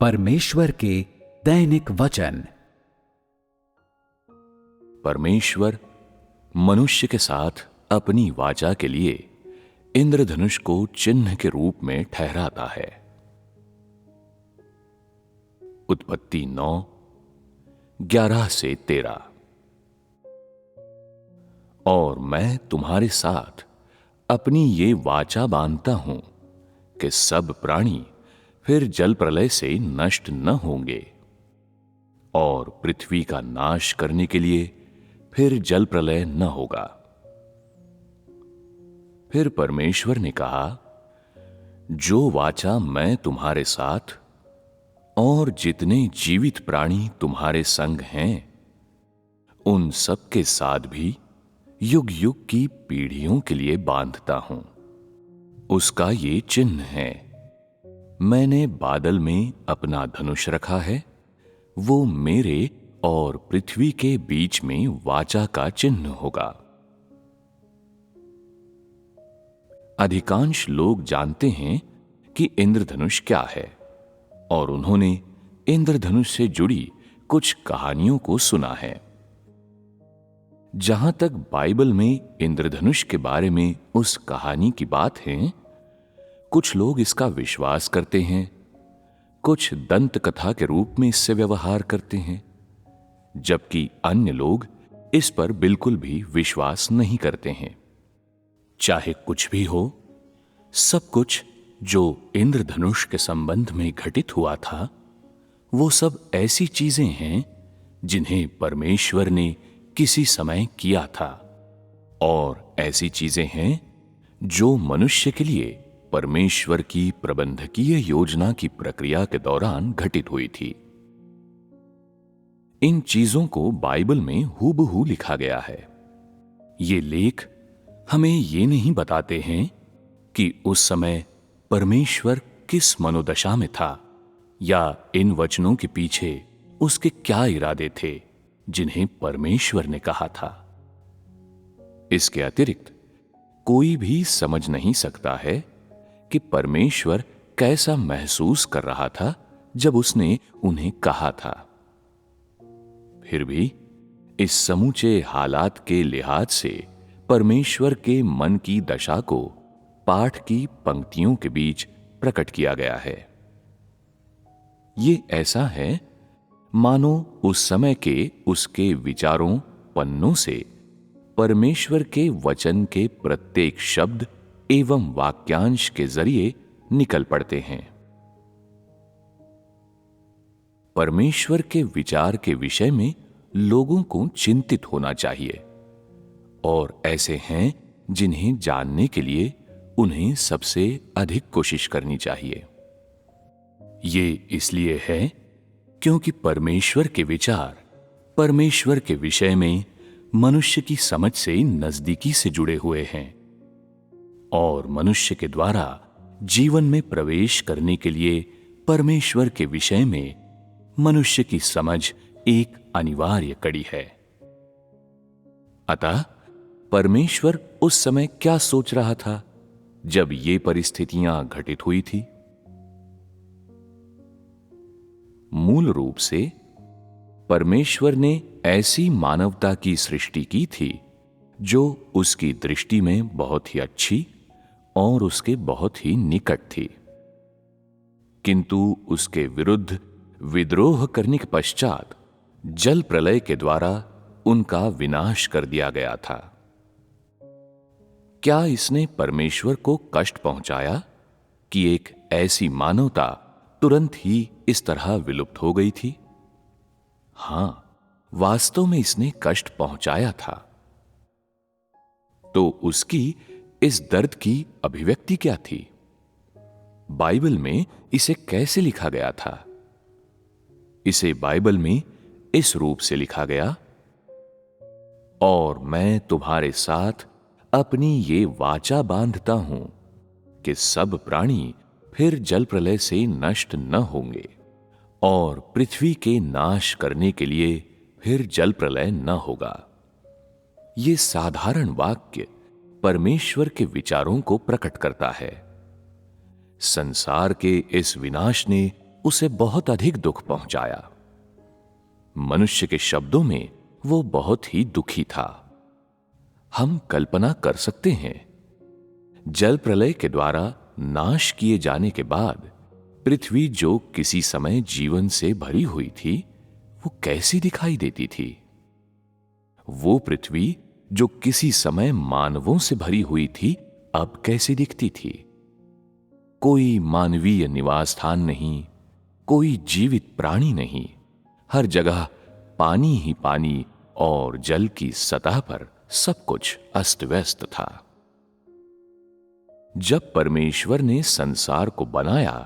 परमेश्वर के दैनिक वचन। परमेश्वर मनुष्य के साथ अपनी वाचा के लिए इंद्रधनुष को चिन्ह के रूप में ठहराता है। उत्पत्ति 9:11-13। और मैं तुम्हारे साथ अपनी ये वाचा बांधता हूं कि सब प्राणी फिर जल प्रलय से नष्ट न होंगे, और पृथ्वी का नाश करने के लिए फिर जल प्रलय न होगा। फिर परमेश्वर ने कहा, जो वाचा मैं तुम्हारे साथ और जितने जीवित प्राणी तुम्हारे संग हैं, उन सब के साथ भी युग युग की पीढ़ियों के लिए बांधता हूं। उसका ये चिन्ह है, मैंने बादल में अपना धनुष रखा है, वो मेरे और पृथ्वी के बीच में वाचा का चिन्ह होगा। अधिकांश लोग जानते हैं कि इंद्रधनुष क्या है, और उन्होंने इंद्रधनुष से जुड़ी कुछ कहानियों को सुना है। जहां तक बाइबल में इंद्रधनुष के बारे में उस कहानी की बात है, कुछ लोग इसका विश्वास करते हैं, कुछ दंत कथा के रूप में इससे व्यवहार करते हैं, जबकि अन्य लोग इस पर बिल्कुल भी विश्वास नहीं करते हैं। चाहे कुछ भी हो, सब कुछ जो इंद्रधनुष के संबंध में घटित हुआ था, वो सब ऐसी चीजें हैं जिन्हें परमेश्वर ने किसी समय किया था, और ऐसी चीजें हैं जो मनुष्य के लिए परमेश्वर की प्रबंधकीय योजना की प्रक्रिया के दौरान घटित हुई थी। इन चीजों को बाइबल में हूबहू लिखा गया है। ये लेख हमें ये नहीं बताते हैं कि उस समय परमेश्वर किस मनोदशा में था, या इन वचनों के पीछे उसके क्या इरादे थे जिन्हें परमेश्वर ने कहा था। इसके अतिरिक्त कोई भी समझ नहीं सकता है कि परमेश्वर कैसा महसूस कर रहा था जब उसने उन्हें कहा था। फिर भी इस समूचे हालात के लिहाज से परमेश्वर के मन की दशा को पाठ की पंक्तियों के बीच प्रकट किया गया है। ये ऐसा है मानो उस समय के उसके विचारों पन्नों से परमेश्वर के वचन के प्रत्येक शब्द एवं वाक्यांश के जरिए निकल पड़ते हैं। परमेश्वर के विचार के विषय में लोगों को चिंतित होना चाहिए, और ऐसे हैं जिन्हें जानने के लिए उन्हें सबसे अधिक कोशिश करनी चाहिए। ये इसलिए है क्योंकि परमेश्वर के विचार परमेश्वर के विषय में मनुष्य की समझ से नजदीकी से जुड़े हुए हैं, और मनुष्य के द्वारा जीवन में प्रवेश करने के लिए परमेश्वर के विषय में मनुष्य की समझ एक अनिवार्य कड़ी है। अतः परमेश्वर उस समय क्या सोच रहा था जब ये परिस्थितियां घटित हुई थी? मूल रूप से परमेश्वर ने ऐसी मानवता की सृष्टि की थी जो उसकी दृष्टि में बहुत ही अच्छी और उसके बहुत ही निकट थी, किंतु उसके विरुद्ध विद्रोह करने के पश्चात जल प्रलय के द्वारा उनका विनाश कर दिया गया था। क्या इसने परमेश्वर को कष्ट पहुंचाया कि एक ऐसी मानवता तुरंत ही इस तरह विलुप्त हो गई थी? हां, वास्तव में इसने कष्ट पहुंचाया था। तो उसकी इस दर्द की अभिव्यक्ति क्या थी? बाइबल में इसे कैसे लिखा गया था? इसे बाइबल में इस रूप से लिखा गया, और मैं तुम्हारे साथ अपनी ये वाचा बांधता हूं कि सब प्राणी फिर जल प्रलय से नष्ट न होंगे, और पृथ्वी के नाश करने के लिए फिर जल प्रलय न होगा। ये साधारण वाक्य परमेश्वर के विचारों को प्रकट करता है। संसार के इस विनाश ने उसे बहुत अधिक दुख पहुंचाया। मनुष्य के शब्दों में वो बहुत ही दुखी था। हम कल्पना कर सकते हैं, जल प्रलय के द्वारा नाश किए जाने के बाद पृथ्वी जो किसी समय जीवन से भरी हुई थी, वो कैसी दिखाई देती थी। वो पृथ्वी जो किसी समय मानवों से भरी हुई थी, अब कैसी दिखती थी। कोई मानवीय निवास स्थान नहीं, कोई जीवित प्राणी नहीं, हर जगह पानी ही पानी और जल की सतह पर सब कुछ अस्त व्यस्त था। जब परमेश्वर ने संसार को बनाया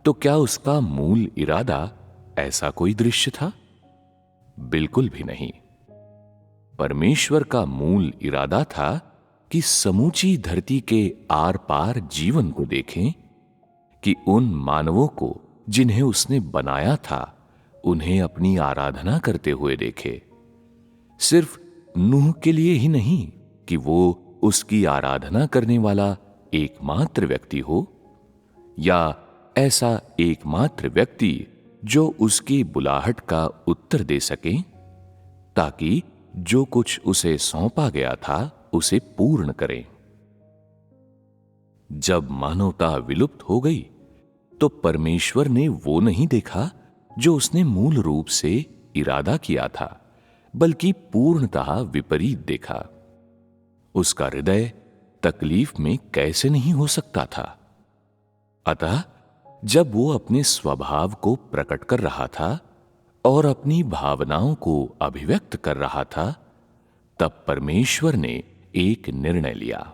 तो क्या उसका मूल इरादा ऐसा कोई दृश्य था? बिल्कुल भी नहीं। परमेश्वर का मूल इरादा था कि समूची धरती के आर पार जीवन को देखें, कि उन मानवों को जिन्हें उसने बनाया था उन्हें अपनी आराधना करते हुए देखे। सिर्फ नूह के लिए ही नहीं कि वो उसकी आराधना करने वाला एकमात्र व्यक्ति हो, या ऐसा एकमात्र व्यक्ति जो उसकी बुलाहट का उत्तर दे सके, ताकि जो कुछ उसे सौंपा गया था उसे पूर्ण करें। जब मानवता विलुप्त हो गई तो परमेश्वर ने वो नहीं देखा जो उसने मूल रूप से इरादा किया था, बल्कि पूर्णतः विपरीत देखा। उसका हृदय तकलीफ में कैसे नहीं हो सकता था। अतः जब वो अपने स्वभाव को प्रकट कर रहा था और अपनी भावनाओं को अभिव्यक्त कर रहा था, तब परमेश्वर ने एक निर्णय लिया।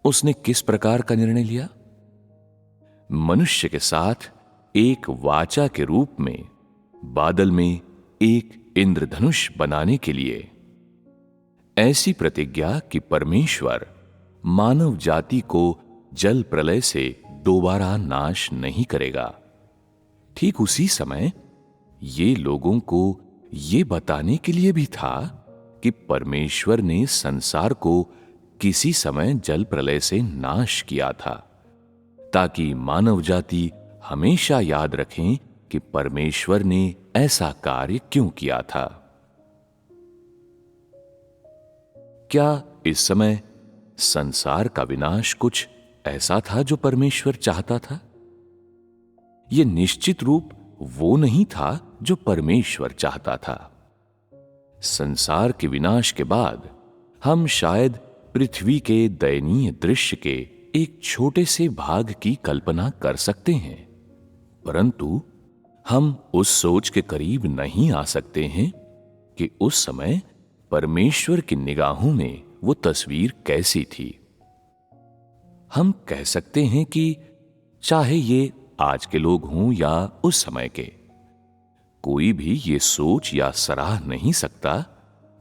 उसने किस प्रकार का निर्णय लिया? मनुष्य के साथ एक वाचा के रूप में बादल में एक इंद्रधनुष बनाने के लिए ऐसी प्रतिज्ञा कि परमेश्वर मानव जाति को जल प्रलय से दोबारा नाश नहीं करेगा। ठीक उसी समय ये लोगों को ये बताने के लिए भी था कि परमेश्वर ने संसार को किसी समय जल प्रलय से नाश किया था, ताकि मानव जाति हमेशा याद रखें कि परमेश्वर ने ऐसा कार्य क्यों किया था। क्या इस समय संसार का विनाश कुछ ऐसा था जो परमेश्वर चाहता था? यह निश्चित रूप वो नहीं था जो परमेश्वर चाहता था। संसार के विनाश के बाद हम शायद पृथ्वी के दयनीय दृश्य के एक छोटे से भाग की कल्पना कर सकते हैं, परंतु हम उस सोच के करीब नहीं आ सकते हैं कि उस समय परमेश्वर की निगाहों में वो तस्वीर कैसी थी। हम कह सकते हैं कि चाहे ये आज के लोग हों या उस समय के, कोई भी ये सोच या सराह नहीं सकता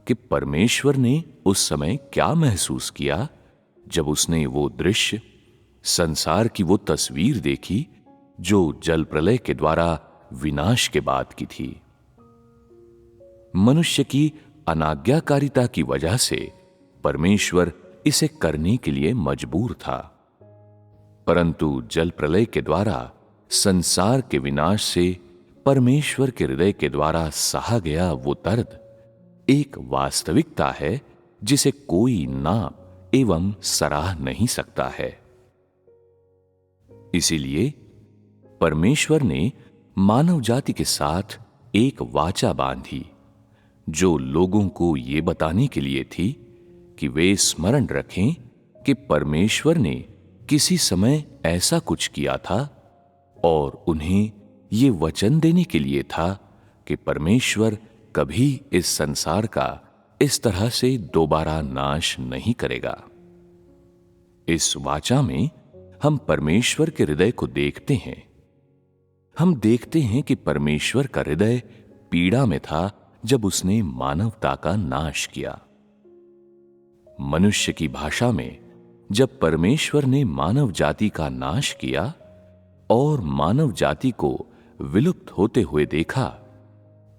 कि परमेश्वर ने उस समय क्या महसूस किया जब उसने वो दृश्य, संसार की वो तस्वीर देखी जो जल प्रलय के द्वारा विनाश के बाद की थी। मनुष्य की अनाज्ञाकारिता की वजह से परमेश्वर इसे करने के लिए मजबूर था, परंतु जल प्रलय के द्वारा संसार के विनाश से परमेश्वर के हृदय के द्वारा सहा गया वो दर्द एक वास्तविकता है जिसे कोई नाप एवं सराह नहीं सकता है। इसीलिए परमेश्वर ने मानव जाति के साथ एक वाचा बांधी, जो लोगों को ये बताने के लिए थी कि वे स्मरण रखें कि परमेश्वर ने किसी समय ऐसा कुछ किया था, और उन्हें ये वचन देने के लिए था कि परमेश्वर कभी इस संसार का इस तरह से दोबारा नाश नहीं करेगा। इस वाचा में हम परमेश्वर के हृदय को देखते हैं। हम देखते हैं कि परमेश्वर का हृदय पीड़ा में था जब उसने मानवता का नाश किया। मनुष्य की भाषा में जब परमेश्वर ने मानव जाति का नाश किया और मानव जाति को विलुप्त होते हुए देखा,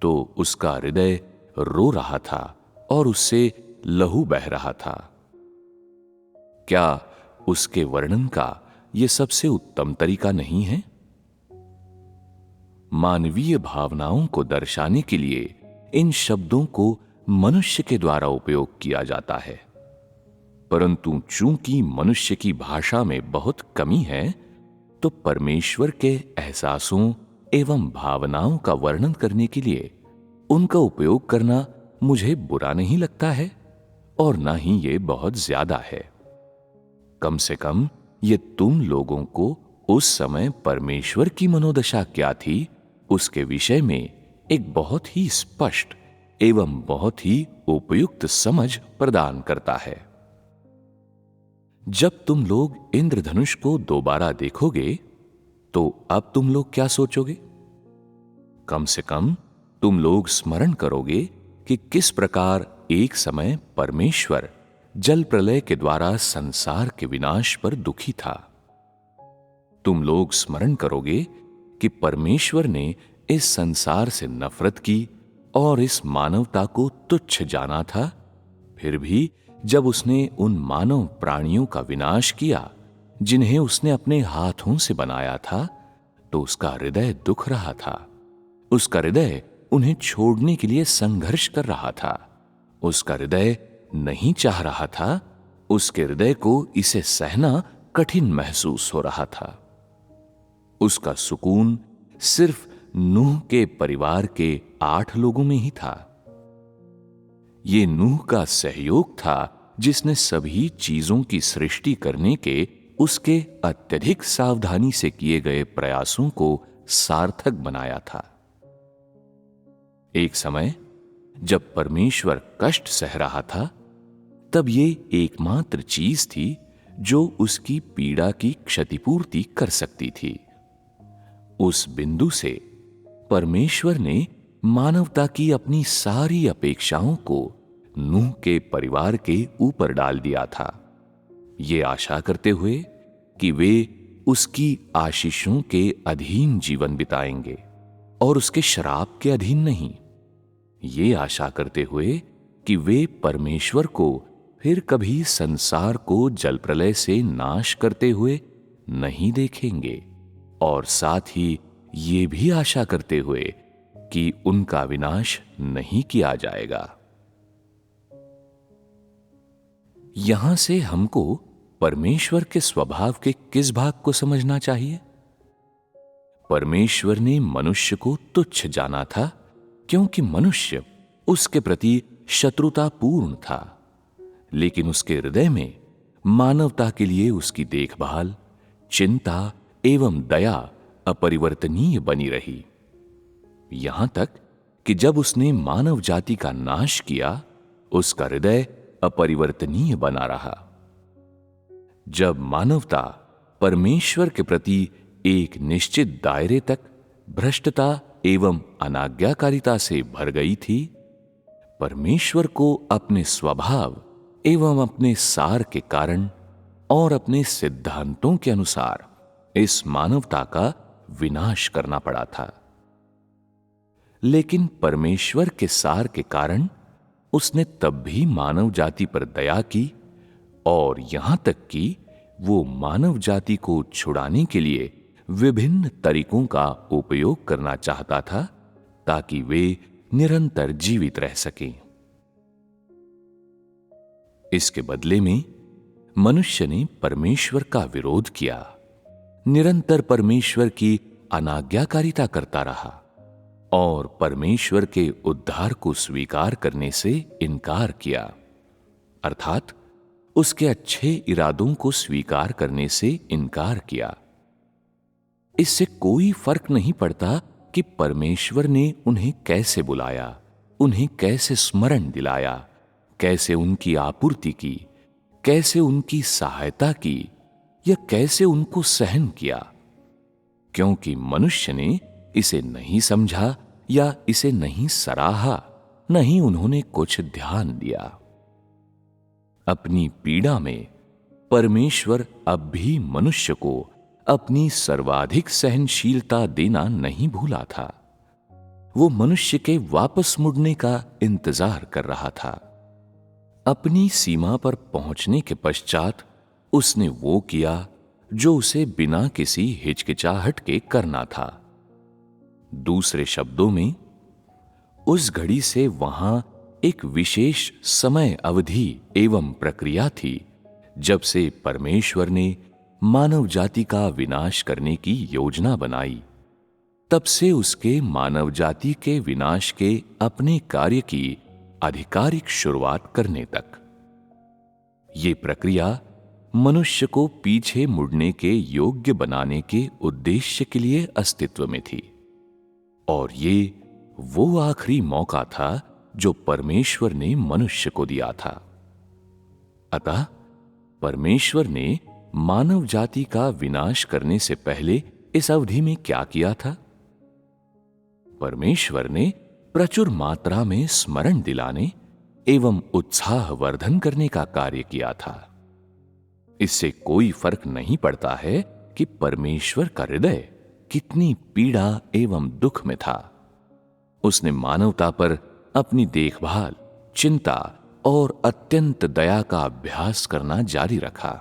तो उसका हृदय रो रहा था और उससे लहू बह रहा था। क्या उसके वर्णन का यह सबसे उत्तम तरीका नहीं है? मानवीय भावनाओं को दर्शाने के लिए इन शब्दों को मनुष्य के द्वारा उपयोग किया जाता है। परंतु चूंकि मनुष्य की भाषा में बहुत कमी है, तो परमेश्वर के एहसासों एवं भावनाओं का वर्णन करने के लिए उनका उपयोग करना मुझे बुरा नहीं लगता है, और ना ही ये बहुत ज्यादा है। कम से कम ये तुम लोगों को उस समय परमेश्वर की मनोदशा क्या थी, उसके विषय में एक बहुत ही स्पष्ट एवं बहुत ही उपयुक्त समझ प्रदान करता है। जब तुम लोग इंद्रधनुष को दोबारा देखोगे, तो अब तुम लोग क्या सोचोगे? कम से कम तुम लोग स्मरण करोगे कि किस प्रकार एक समय परमेश्वर जल प्रलय के द्वारा संसार के विनाश पर दुखी था। तुम लोग स्मरण करोगे कि परमेश्वर ने इस संसार से नफरत की और इस मानवता को तुच्छ जाना था। फिर भी जब उसने उन मानव प्राणियों का विनाश किया जिन्हें उसने अपने हाथों से बनाया था, तो उसका हृदय दुख रहा था। उसका हृदय उन्हें छोड़ने के लिए संघर्ष कर रहा था। उसका हृदय नहीं चाह रहा था। उसके हृदय को इसे सहना कठिन महसूस हो रहा था। उसका सुकून सिर्फ नूह के परिवार के 8 लोगों में ही था। ये नूह का सहयोग था जिसने सभी चीजों की सृष्टि करने के उसके अत्यधिक सावधानी से किए गए प्रयासों को सार्थक बनाया था। एक समय जब परमेश्वर कष्ट सह रहा था, तब ये एकमात्र चीज थी जो उसकी पीड़ा की क्षतिपूर्ति कर सकती थी। उस बिंदु से परमेश्वर ने मानवता की अपनी सारी अपेक्षाओं को नूह के परिवार के ऊपर डाल दिया था, ये आशा करते हुए कि वे उसकी आशीषों के अधीन जीवन बिताएंगे और उसके श्राप के अधीन नहीं। ये आशा करते हुए कि वे परमेश्वर को फिर कभी संसार को जल प्रलय से नाश करते हुए नहीं देखेंगे, और साथ ही ये भी आशा करते हुए कि उनका विनाश नहीं किया जाएगा। यहां से हमको परमेश्वर के स्वभाव के किस भाग को समझना चाहिए? परमेश्वर ने मनुष्य को तुच्छ जाना था क्योंकि मनुष्य उसके प्रति शत्रुतापूर्ण था, लेकिन उसके हृदय में मानवता के लिए उसकी देखभाल, चिंता एवं दया अपरिवर्तनीय बनी रही। यहां तक कि जब उसने मानव जाति का नाश किया, उसका हृदय अपरिवर्तनीय बना रहा। जब मानवता परमेश्वर के प्रति एक निश्चित दायरे तक भ्रष्टता एवं अनाज्ञाकारिता से भर गई थी, परमेश्वर को अपने स्वभाव एवं अपने सार के कारण और अपने सिद्धांतों के अनुसार इस मानवता का विनाश करना पड़ा था। लेकिन परमेश्वर के सार के कारण उसने तब भी मानव जाति पर दया की, और यहां तक कि वो मानव जाति को छुड़ाने के लिए विभिन्न तरीकों का उपयोग करना चाहता था ताकि वे निरंतर जीवित रह सकें। इसके बदले में मनुष्य ने परमेश्वर का विरोध किया, निरंतर परमेश्वर की अनाज्ञाकारिता करता रहा और परमेश्वर के उद्धार को स्वीकार करने से इनकार किया, अर्थात उसके अच्छे इरादों को स्वीकार करने से इनकार किया। इससे कोई फर्क नहीं पड़ता कि परमेश्वर ने उन्हें कैसे बुलाया, उन्हें कैसे स्मरण दिलाया, कैसे उनकी आपूर्ति की, कैसे उनकी सहायता की या कैसे उनको सहन किया, क्योंकि मनुष्य ने इसे नहीं समझा या इसे नहीं सराहा, नहीं उन्होंने कुछ ध्यान दिया। अपनी पीड़ा में परमेश्वर अब भी मनुष्य को अपनी सर्वाधिक सहनशीलता देना नहीं भूला था। वो मनुष्य के वापस मुड़ने का इंतजार कर रहा था। अपनी सीमा पर पहुंचने के पश्चात उसने वो किया जो उसे बिना किसी हिचकिचाहट के करना था। दूसरे शब्दों में, उस घड़ी से वहां एक विशेष समय अवधि एवं प्रक्रिया थी जब से परमेश्वर ने मानव जाति का विनाश करने की योजना बनाई, तब से उसके मानव जाति के विनाश के अपने कार्य की आधिकारिक शुरुआत करने तक। ये प्रक्रिया मनुष्य को पीछे मुड़ने के योग्य बनाने के उद्देश्य के लिए अस्तित्व में थी, और ये वो आखिरी मौका था जो परमेश्वर ने मनुष्य को दिया था। अतः परमेश्वर ने मानव जाति का विनाश करने से पहले इस अवधि में क्या किया था? परमेश्वर ने प्रचुर मात्रा में स्मरण दिलाने एवं उत्साह वर्धन करने का कार्य किया था। इससे कोई फर्क नहीं पड़ता है कि परमेश्वर का हृदय कितनी पीड़ा एवं दुख में था। उसने मानवता पर अपनी देखभाल, चिंता और अत्यंत दया का अभ्यास करना जारी रखा।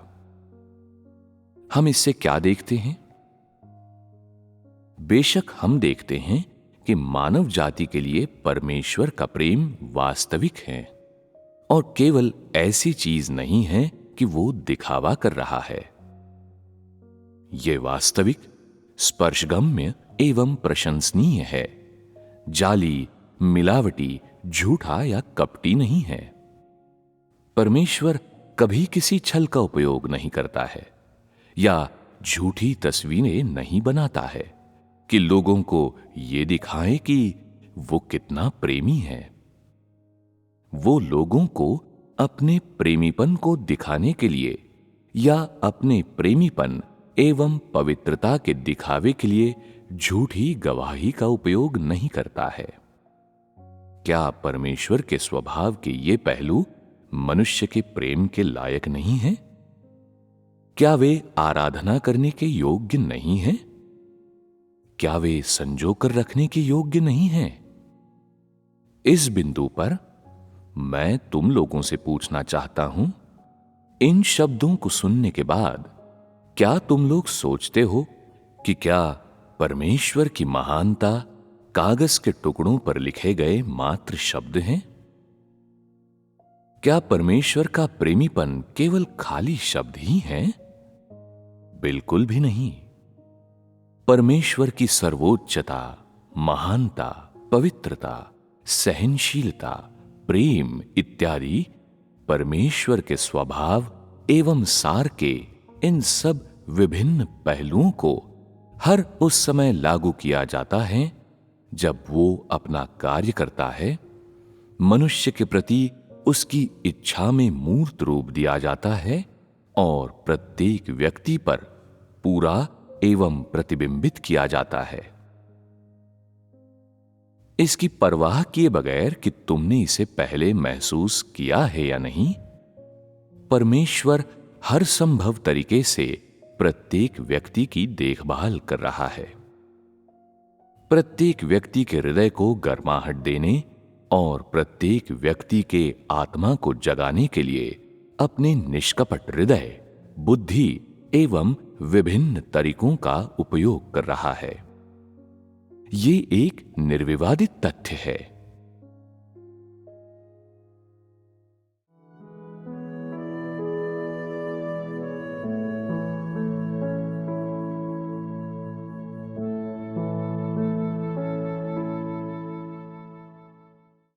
हम इससे क्या देखते हैं? बेशक हम देखते हैं कि मानव जाति के लिए परमेश्वर का प्रेम वास्तविक है और केवल ऐसी चीज नहीं है कि वो दिखावा कर रहा है। यह वास्तविक, स्पर्शगम्य एवं प्रशंसनीय है, जाली, मिलावटी, झूठा या कपटी नहीं है। परमेश्वर कभी किसी छल का उपयोग नहीं करता है या झूठी तस्वीरें नहीं बनाता है कि लोगों को यह दिखाए कि वो कितना प्रेमी है। वो लोगों को अपने प्रेमीपन को दिखाने के लिए या अपने प्रेमीपन एवं पवित्रता के दिखावे के लिए झूठी गवाही का उपयोग नहीं करता है। क्या परमेश्वर के स्वभाव के ये पहलू मनुष्य के प्रेम के लायक नहीं हैं? क्या वे आराधना करने के योग्य नहीं हैं? क्या वे संजो कर रखने के योग्य नहीं हैं? इस बिंदु पर मैं तुम लोगों से पूछना चाहता हूं, इन शब्दों को सुनने के बाद क्या तुम लोग सोचते हो कि क्या परमेश्वर की महानता कागज के टुकड़ों पर लिखे गए मात्र शब्द हैं? क्या परमेश्वर का प्रेमीपन केवल खाली शब्द ही हैं? बिल्कुल भी नहीं। परमेश्वर की सर्वोच्चता, महानता, पवित्रता, सहनशीलता, प्रेम इत्यादि परमेश्वर के स्वभाव एवं सार के इन सब विभिन्न पहलुओं को हर उस समय लागू किया जाता है जब वो अपना कार्य करता है, मनुष्य के प्रति उसकी इच्छा में मूर्त रूप दिया जाता है और प्रत्येक व्यक्ति पर पूरा एवं प्रतिबिंबित किया जाता है। इसकी परवाह किए बगैर कि तुमने इसे पहले महसूस किया है या नहीं, परमेश्वर हर संभव तरीके से प्रत्येक व्यक्ति की देखभाल कर रहा है। प्रत्येक व्यक्ति के हृदय को गर्माहट देने और प्रत्येक व्यक्ति के आत्मा को जगाने के लिए अपने निष्कपट हृदय, बुद्धि एवं विभिन्न तरीकों का उपयोग कर रहा है। ये एक निर्विवादित तथ्य है